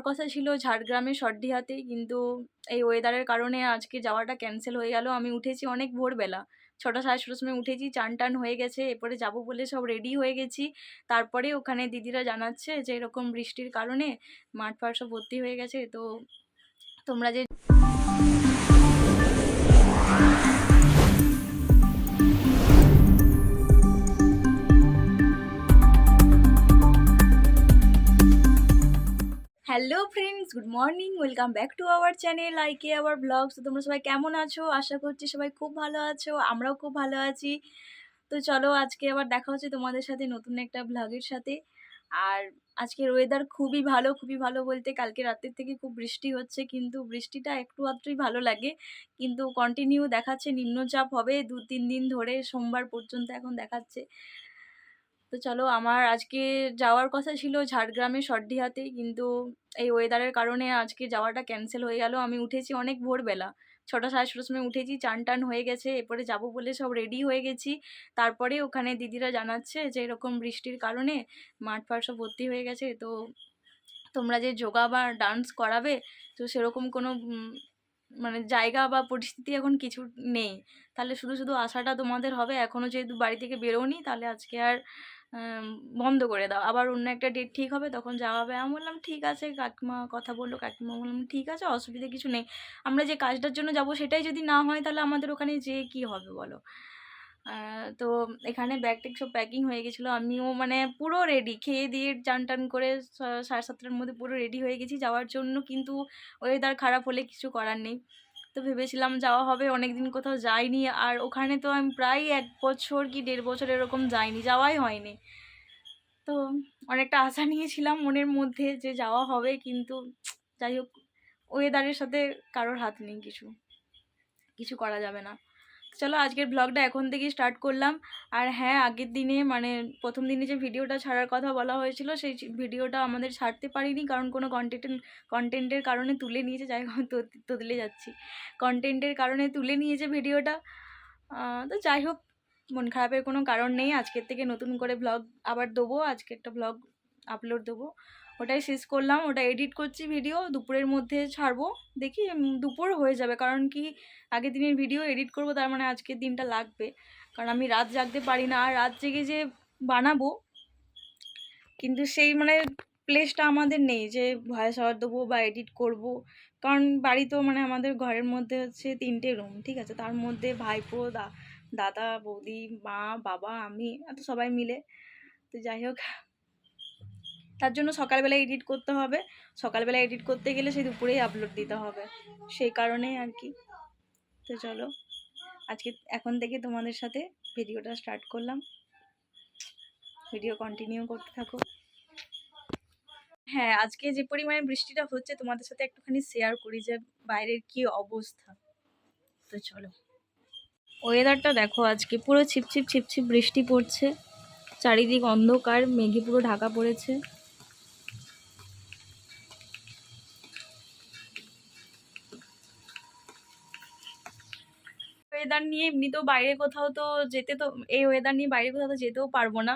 কথা ছিল ঝাড়গ্রামে সর্দিহাতে, কিন্তু এই ওয়েদারের কারণে আজকে যাওয়াটা ক্যান্সেল হয়ে গেল। আমি উঠেছি অনেক ভোরবেলা, 6টা সাড়ে 6টার সময় উঠেছি, চান টান হয়ে গেছে, এরপরে যাবো বলে সব রেডি হয়ে গেছি। তারপরে ওখানে দিদিরা জানাচ্ছে যে এরকম বৃষ্টির কারণে মাঠ ফাট সব ভর্তি হয়ে গেছে। তো তোমরা যে hello friends, good morning, welcome back to our channel আইকে আওয়ার ব্লগস। তো তোমরা সবাই কেমন আছো? আশা করছি সবাই খুব ভালো আছো, আমরাও খুব ভালো আছি। তো চলো আজকে আবার দেখা হচ্ছে তোমাদের সাথে নতুন একটা ব্লগের সাথে। আর আজকের ওয়েদার খুবই ভালো, খুবই ভালো বলতে কালকে রাতের থেকে খুব বৃষ্টি হচ্ছে, কিন্তু বৃষ্টিটা একটু আধটুই ভালো লাগে, কিন্তু কন্টিনিউ দেখাচ্ছে নিম্নচাপ হবে 2-3 দিন ধরে, সোমবার পর্যন্ত এখন দেখাচ্ছে। তো চলো, আমার আজকে যাওয়ার কথা ছিল ঝাড়গ্রামে সর্দিহাতে, কিন্তু এই ওয়েদারের কারণে আজকে যাওয়াটা ক্যান্সেল হয়ে গেল। আমি উঠেছি অনেক ভোরবেলা, 6টা সাড়ে 6টার সময় উঠেছি, চান টান হয়ে গেছে, এরপরে যাবো বলে সব রেডি হয়ে গেছি। তারপরে ওখানে দিদিরা জানাচ্ছে যে এরকম বৃষ্টির কারণে মাঠ ফাট সব ভর্তি হয়ে গেছে। তো তোমরা যে যোগা বা ডান্স করাবে, তো সেরকম কোনো মানে জায়গা বা পরিস্থিতি এখন কিছু নেই। তাহলে শুধু শুধু আশাটা তোমাদের হবে, এখনও যেহেতু বাড়ি থেকে বেরোনি, তাহলে আজকে আর বন্ধ করে দাও, আবার অন্য একটা ডেট ঠিক হবে তখন যাওয়া হবে। আমি বললাম ঠিক আছে, কাকিমা কথা বললো, কাকিমা বললাম ঠিক আছে, অসুবিধা কিছু নেই। আমরা যে কাজটার জন্য যাব সেটাই যদি না হয়, তাহলে আমাদের ওখানে যেয়ে কী হবে বলো। তো এখানে ব্যাগ ট্যাগ সব প্যাকিং হয়ে গেছিলো, আমিও মানে পুরো রেডি, খেয়ে দিয়ে চান টান করে 7:30টার মধ্যে পুরো রেডি হয়ে গেছি যাওয়ার জন্য, কিন্তু ওয়েদার খারাপ হলে কিছু করার নেই। তো ভেবেছিলাম যাওয়া হবে, অনেক দিন কোথাও যাইনি, আর ওখানে তো আমি প্রায় 1 বছর কি 1.5 বছর এরকম যাইনি, যাওয়াই হয়নি। তো অনেকটা আশা নিয়েছিলাম মনের মধ্যে যে যাওয়া হবে, কিন্তু যাই হোক, ওয়েদারের সাথে কারোর হাত নেই, কিছু করা যাবে না। চলো আজকের ব্লগটা এখন থেকেই স্টার্ট করলাম। আর হ্যাঁ, আগের দিনে মানে প্রথম দিনে যে ভিডিওটা ছাড়ার কথা বলা হয়েছিল, সেই ভিডিওটা আমাদের ছাড়তে পারিনি, কারণ কোনো কন্টেন্টের কারণে তুলে নিয়েছে। যাই হোক, তুলে যাচ্ছি, কন্টেন্টের কারণে তুলে নিয়েছে ভিডিওটা। তো যাই হোক, মন খারাপের কোনো কারণ নেই, আজকের থেকে নতুন করে ব্লগ আবার দেবো, আজকে একটা ব্লগ আপলোড দেবো, ওটাই শেষ করলাম। ওটা এডিট করছি, ভিডিও দুপুরের মধ্যে ছাড়বো, দেখি দুপুর হয়ে যাবে, কারণ কি আগের দিনের ভিডিও এডিট করব, তার মানে আজকের দিনটা লাগবে, কারণ আমি রাত জাগতে পারি না। আর রাত জেগে যে বানাবো, কিন্তু সেই মানে প্লেসটা আমাদের নেই যে ভয়েস ওভার দেবো বা এডিট করব, কারণ বাড়ি তো মানে আমাদের ঘরের মধ্যে হচ্ছে 3টে রুম, ঠিক আছে, তার মধ্যে ভাইপো, দাদা, বৌদি, মা, বাবা, আমি, এত সবাই মিলে। তো যাই হোক, তার জন্য সকালবেলা এডিট করতে হবে, সকালবেলা এডিট করতে গেলে সেই দুপুরেই আপলোড দিতে হবে, সেই কারণেই আর কি। তো চলো আজকে এখন থেকে তোমাদের সাথে ভিডিওটা স্টার্ট করলাম, ভিডিও কন্টিনিউ করতে থাকো। হ্যাঁ, আজকে যে পরিমাণে বৃষ্টিটা হচ্ছে তোমাদের সাথে একটুখানি শেয়ার করি যে বাইরের কি অবস্থা। তো চলো, ওয়েদারটা দেখো, আজকে পুরো ছিপছিপ ছিপছিপ বৃষ্টি পড়ছে, চারিদিক অন্ধকার, মেঘে পুরো ঢাকা পড়েছে। ওয়েদার নিয়ে এমনিতেও বাইরে কোথাও তো যেতে, তো এই ওয়েদার নিয়ে বাইরে কোথাও তো যেতেও পারবো না।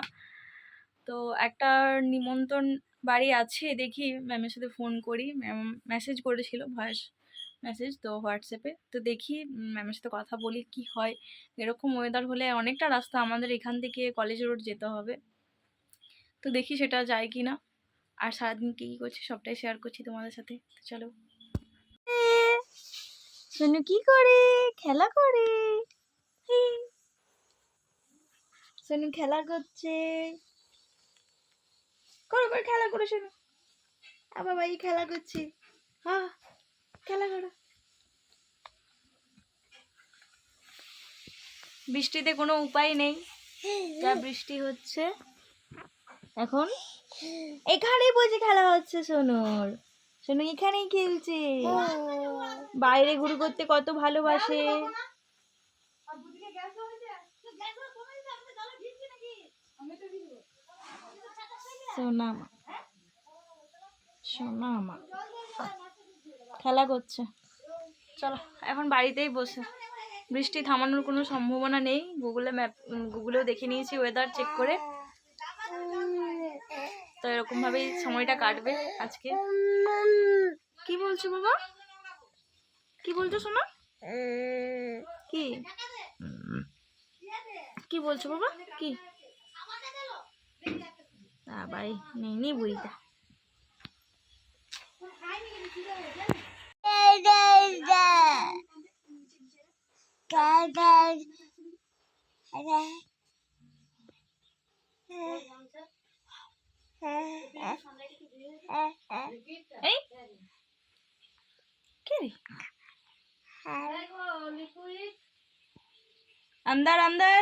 তো একটা নিমন্ত্রণ বাড়ি আছে, দেখি ম্যামের সাথে ফোন করি, ম্যাম মেসেজ করেছিল, ভয়েস মেসেজ, তো হোয়াটসঅ্যাপে, তো দেখি ম্যামের সাথে কথা বলি কি হয়। এরকম ওয়েদার হলে অনেকটা রাস্তা আমাদের এখান থেকে কলেজ রোড যেতে হবে, তো দেখি সেটা যায় কি না। আর সারাদিন কী কী করছি সবটাই শেয়ার করছি তোমাদের সাথে। তো চলো। সোনু কি করে? খেলা করে, সোনু খেলা করছে, করো করে খেলা করে শোনো, আবার ভাই খেলা করছে, হ্যাঁ খেলা করো। বৃষ্টিতে কোনো উপায় নেই, যা বৃষ্টি হচ্ছে এখন, এখানেই বসে খেলা হচ্ছে সোনুর, সোনু এখানেই খেলছে, বাইরে ঘুরে করতে কত ভালোবাসে। সোনা সোনা মা খেলা করছে। চলো এখন বাড়িতেই বসে, বৃষ্টি থামানোর কোনো সম্ভাবনা নেই, গুগলেও দেখে নিয়েছি ওয়েদার চেক করে, তো এরকমভাবেই সময়টা কাটবে আজকে। বলছো বাবা? কি বলছো শোনো? কি কি বলছো বাবা? কি ভাই নেই বুড়িটা। এই কে রে? अंदर अंदर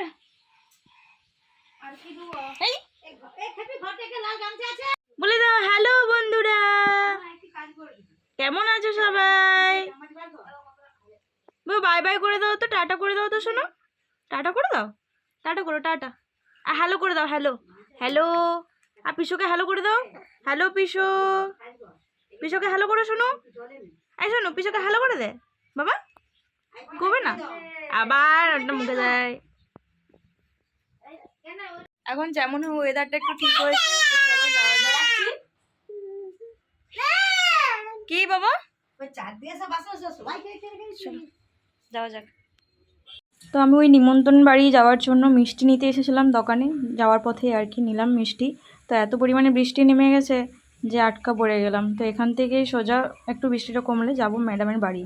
বলে দাও হ্যালো বন্ধুরা, কেমন আছো সবাই? বাই বাই করে দাও তো, টাটা করে দাও তো শোনো, টাটা করে দাও, টাটা করো, টাটা হ্যালো করে দাও, হ্যালো হ্যালো। আর পিসোকে হ্যালো করে দাও, হ্যালো পিসো, পিসোকে হ্যালো করে শোনো, এই শোনো পিসোকে হ্যালো করে দে বাবা, করবে না আবার একটা মুখে যায়। এখন যেমন ওয়েদারটা একটু ঠিক হয়েছে, কি বাবা যাওয়া যাক। তো আমি ওই নিমন্ত্রণ বাড়ি যাওয়ার জন্য মিষ্টি নিতে এসেছিলাম দোকানে, যাওয়ার পথে আর কি নিলাম মিষ্টি। তো এত পরিমাণে বৃষ্টি নেমে গেছে যে আটকা পড়ে গেলাম। তো এখান থেকেই সোজা একটু বৃষ্টিটা কমলে যাব ম্যাডামের বাড়ি।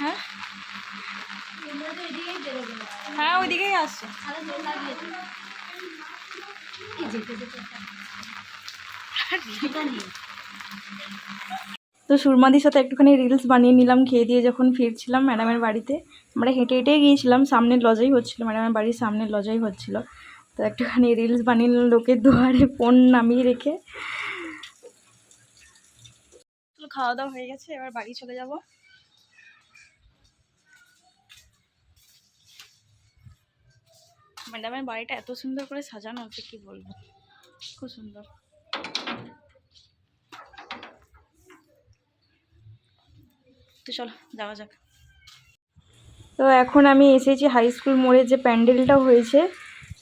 হ্যাঁ হ্যাঁ ওইদিকেই আসছে। তো সুরমাদির সাথে একটুখানি রিলস বানিয়ে নিলাম খেয়ে দিয়ে যখন ফিরছিলাম ম্যাডামের বাড়িতে। আমরা হেঁটে হেঁটেই গিয়েছিলাম, সামনের লজেই হচ্ছিলো, ম্যাডামের বাড়ির সামনের লজেই হচ্ছিল। তো একটুখানি রিলস বানিয়ে নিলাম লোকের দুয়ারে ফোন নামিয়ে রেখে। খাওয়া দাওয়া হয়ে গেছে, এবার বাড়ি চলে যাব। ম্যাডামের বাড়িটা এত সুন্দর করে সাজানো হচ্ছে কি বলবো, খুব সুন্দর। তো চলো যাওয়া যাক। তো এখন আমি এসেছি হাই স্কুল মোড়ে, যে প্যান্ডেলটা হয়েছে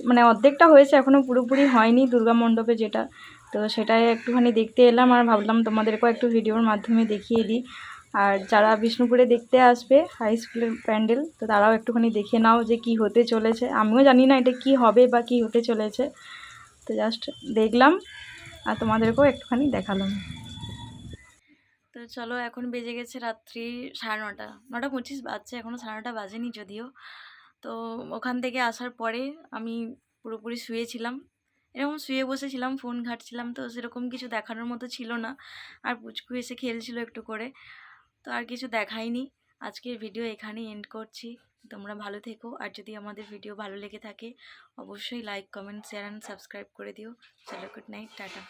মানে অর্ধেকটা হয়েছে, এখনও পুরোপুরি হয়নি দুর্গা মণ্ডপে যেটা। তো সেটাই একটুখানি দেখতে এলাম আর ভাবলাম তোমাদেরকেও একটু ভিডিওর মাধ্যমে দেখিয়ে দিই। আর যারা বিষ্ণুপুরে দেখতে আসবে হাই স্কুলের প্যান্ডেল, তো তারাও একটুখানি দেখে নাও যে কি হতে চলেছে। আমিও জানি না এটা কি হবে বা কি হতে চলেছে, তো জাস্ট দেখলাম আর তোমাদেরকেও একটুখানি দেখালাম। তো চলো এখন বেজে গেছে রাত্রি 9:30, 9:25 বাজছে, এখনও 9:30 বাজেনি যদিও। তো ওখান থেকে আসার পরে আমি পুরোপুরি শুয়েছিলাম, এরকম শুয়ে বসেছিলাম, ফোন ঘাঁটছিলাম। তো সেরকম কিছু দেখানোর মতো ছিল না। আর পুচকু এসে খেলছিল একটু করে, তো আর কিছু দেখাইনি। আজকের ভিডিও এখানেই এন্ড করছি। তোমরা ভালো থেকো, আর যদি আমাদের ভিডিও ভালো লেগে থাকে অবশ্যই like, comment, share and subscribe করে দিও। চলো গুড নাইট, টাটা।